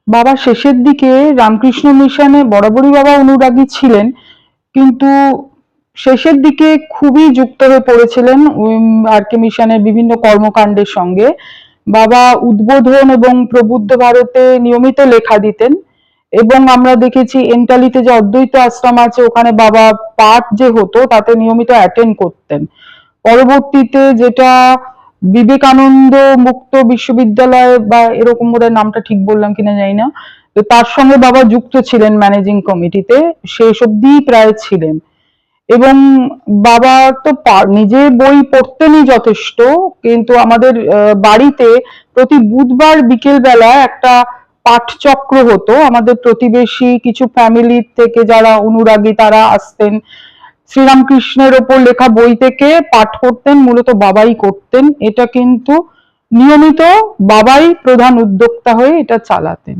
বাবা শেষের দিকে রামকৃষ্ণ মিশনে বরাবরই বাবা অনুরাগী ছিলেন, কিন্তু শেষের দিকে খুবই যুক্ত হয়ে পড়েছিলেন আর কে মিশনের বিভিন্ন কর্মকাণ্ডের সঙ্গে। বাবা উদ্বোধন এবং প্রবুদ্ধ ভারতে নিয়মিত লেখা দিতেন, এবং আমরা দেখেছি এন্টালিতে যে অদ্বৈত আশ্রম আছে ওখানে বাবা পাঠ যে হতো তাতে নিয়মিত অ্যাটেন্ড করতেন। পরবর্তীতে যেটা বিবেকানন্দ মুক্ত বিশ্ববিদ্যালয় বা এরকম বোধহয় নামটা ঠিক বললাম কিনা জানি না, তো তার সঙ্গে বাবা যুক্ত ছিলেন ম্যানেজিং কমিটিতে, শেষ অবধি প্রায় ছিলেন। এবং বাবা তো নিজে বই পড়তেনই যথেষ্ট, কিন্তু আমাদের বাড়িতে প্রতি বুধবার বিকেল বেলা একটা পাঠচক্র হতো। আমাদের প্রতিবেশী কিছু ফ্যামিলি থেকে যারা অনুরাগী তারা আসতেন, শ্রীরামকৃষ্ণের ওপর লেখা বই থেকে পাঠ করতেন, মূলত বাবাই করতেন। এটা কিন্তু নিয়মিত বাবাই প্রধান উদ্যোক্তা হয়ে এটা চালাতেন।